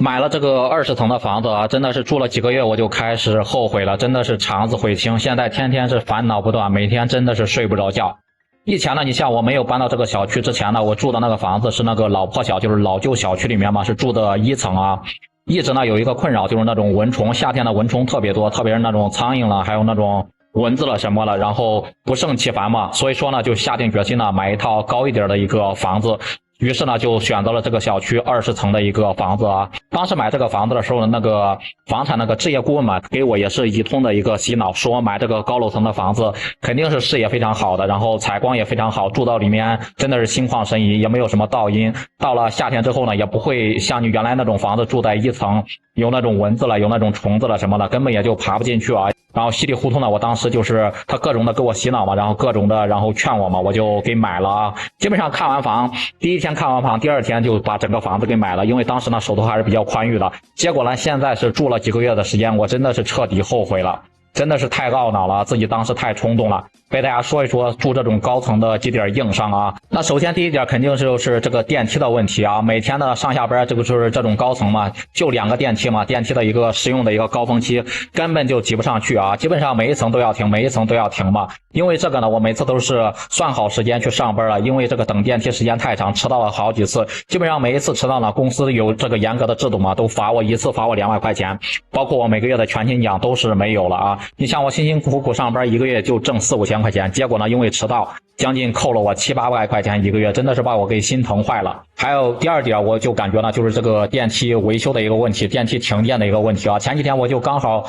买了这个20层的房子啊，真的是住了几个月我就开始后悔了，真的是肠子悔青，现在天天是烦恼不断，每天真的是睡不着觉。以前呢，你像我没有搬到这个小区之前呢，我住的那个房子是那个老破小，就是老旧小区里面嘛，是住的1层啊。一直呢有一个困扰，就是那种蚊虫，夏天的蚊虫特别多，特别是那种苍蝇了，还有那种蚊子了什么了，然后不胜其烦嘛，所以说呢就下定决心呢买一套高一点的一个房子。于是呢，就选择了这个小区20层的一个房子啊。当时买这个房子的时候呢，那个房产那个置业顾问嘛，给我也是一通的一个洗脑，说买这个高楼层的房子肯定是视野非常好的，然后采光也非常好，住到里面真的是心旷神怡，也没有什么噪音。到了夏天之后呢，也不会像你原来那种房子住在1层，有那种蚊子了，有那种虫子了什么的，根本也就爬不进去啊。然后稀里糊涂呢，我当时就是他各种的给我洗脑嘛，然后各种的然后劝我嘛，我就给买了啊。基本上看完房，第一天看完房，第2天就把整个房子给买了，因为当时呢手头还是比较宽裕的。结果呢，现在是住了几个月的时间，我真的是彻底后悔了。真的是太懊恼了，自己当时太冲动了。给大家说一说住这种高层的几点硬伤啊。那首先第一点肯定就是这个电梯的问题啊。每天的上下班，这个就是这种高层嘛，就2个电梯嘛，电梯的一个使用的一个高峰期根本就挤不上去啊，基本上每一层都要停，每一层都要停嘛。因为这个呢，我每次都是算好时间去上班了，因为这个等电梯时间太长，迟到了好几次，基本上每一次迟到呢，公司有这个严格的制度嘛，都罚我一次罚我200块钱，包括我每个月的全勤奖都是没有了啊。你像我辛辛苦苦上班1个月就挣4、5千块钱，结果呢因为迟到将近扣了我7、800块钱1个月，真的是把我给心疼坏了。还有第2点，我就感觉呢就是这个电梯维修的一个问题，电梯停电的一个问题啊。前几天我就刚好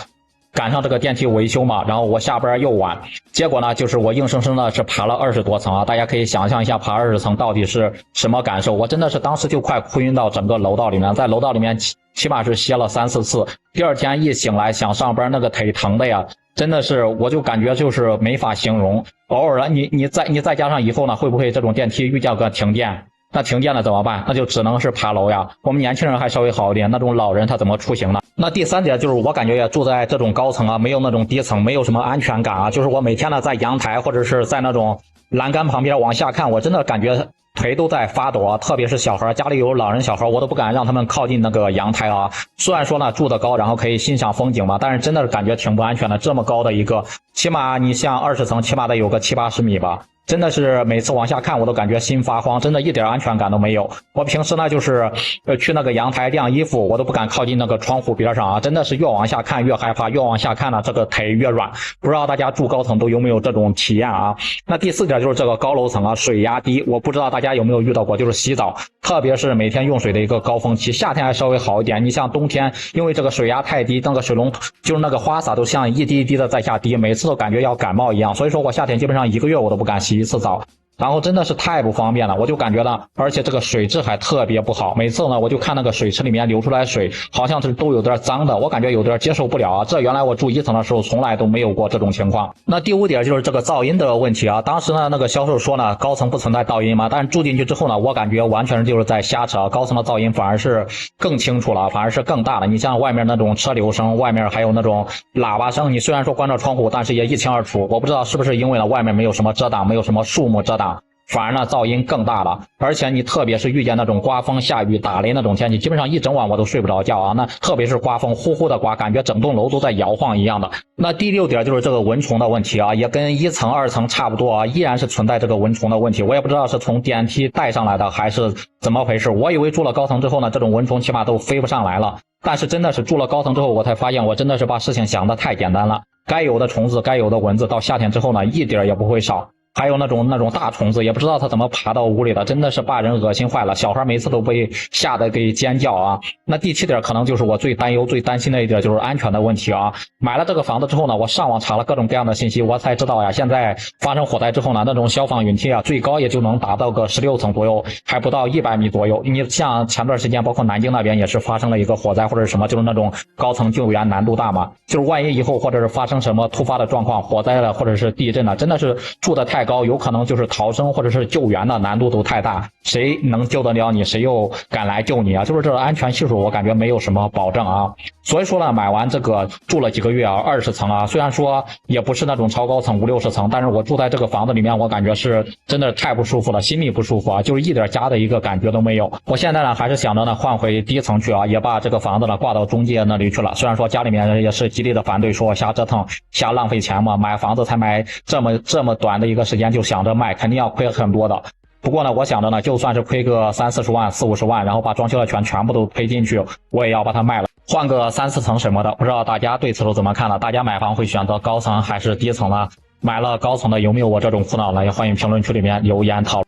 赶上这个电梯维修嘛，然后我下班又晚，结果呢就是我硬生生的是爬了20多层啊。大家可以想象一下爬20层到底是什么感受，我真的是当时就快哭晕到整个楼道里面，在楼道里面起码是歇了3、4次。第2天一醒来想上班，那个腿疼的呀，真的是我就感觉就是没法形容。偶尔你再加上以后呢，会不会这种电梯遇见个停电？那停电了怎么办？那就只能是爬楼呀。我们年轻人还稍微好一点，那种老人他怎么出行呢？那第3点就是我感觉也住在这种高层啊，没有那种低层，没有什么安全感啊。就是我每天呢在阳台或者是在那种栏杆旁边往下看，我真的感觉腿都在发抖啊，特别是小孩，家里有老人小孩，我都不敢让他们靠近那个阳台啊。虽然说呢住得高，然后可以欣赏风景嘛，但是真的是感觉挺不安全的。这么高的一个，起码你像20层，起码得有个7、80米吧。真的是每次往下看我都感觉心发慌，真的一点安全感都没有。我平时呢就是去那个阳台晾衣服，我都不敢靠近那个窗户边上啊，真的是越往下看越害怕，越往下看呢这个腿越软。不知道大家住高层都有没有这种体验啊？那第4点就是这个高楼层啊，水压低，我不知道大家有没有遇到过，就是洗澡，特别是每天用水的一个高峰期，夏天还稍微好一点，你像冬天因为这个水压太低，那个水龙头就是那个花洒都像一滴一滴的在下滴，每次都感觉要感冒一样，所以说我夏天基本上1个月我都不敢洗1次澡。然后真的是太不方便了，我就感觉呢，而且这个水质还特别不好。每次呢，我就看那个水池里面流出来水，好像是都有点脏的，我感觉有点接受不了啊。这原来我住1层的时候从来都没有过这种情况。那第5点就是这个噪音的问题啊。当时呢，那个销售说呢，高层不存在噪音嘛，但是住进去之后呢，我感觉完全就是在瞎扯，高层的噪音反而是更清楚了，反而是更大了。你像外面那种车流声，外面还有那种喇叭声，你虽然说关着窗户，但是也一清二楚。我不知道是不是因为呢外面没有什么遮挡，没有什么树木遮挡，反而呢噪音更大了。而且你特别是遇见那种刮风下雨打雷那种天气，基本上一整晚我都睡不着觉啊。那特别是刮风呼呼的刮，感觉整栋楼都在摇晃一样的。那第6点就是这个蚊虫的问题啊，也跟1层2层差不多啊，依然是存在这个蚊虫的问题。我也不知道是从电梯带上来的还是怎么回事，我以为住了高层之后呢，这种蚊虫起码都飞不上来了，但是真的是住了高层之后，我才发现我真的是把事情想得太简单了。该有的虫子，该有的蚊子，到夏天之后呢，一点也不会少。还有那种大虫子，也不知道它怎么爬到屋里的，真的是把人恶心坏了。小孩每次都被吓得给尖叫啊。那第7点可能就是我最担忧最担心的一点，就是安全的问题啊。买了这个房子之后呢，我上网查了各种各样的信息，我才知道呀，现在发生火灾之后呢，那种消防云梯啊，最高也就能达到个16层左右，还不到100米左右。你像前段时间包括南京那边也是发生了一个火灾或者什么，就是那种高层救援难度大嘛，就是万一以后或者是发生什么突发的状况，火灾了或者是地震了，真的是住得太太高，有可能就是逃生或者是救援的难度都太大，谁能救得了你，谁又敢来救你啊？就是这个安全系数我感觉没有什么保证啊。所以说呢，买完这个住了几个月啊，20层啊，虽然说也不是那种超高层50、60层，但是我住在这个房子里面，我感觉是真的太不舒服了，心里不舒服啊，就是一点家的一个感觉都没有。我现在呢还是想着呢换回低层去啊，也把这个房子呢挂到中介那里去了。虽然说家里面也是极力的反对，说瞎折腾、瞎浪费钱嘛，买房子才买这么短的一个时间就想着卖，肯定要亏很多的。不过呢，我想着呢，就算是亏个30、40万、40、50万，然后把装修的钱全部都赔进去，我也要把它卖了，换个3、4层什么的。不知道大家对此都怎么看呢？大家买房会选择高层还是低层呢？买了高层的有没有我这种苦恼呢？也欢迎评论区里面留言讨论。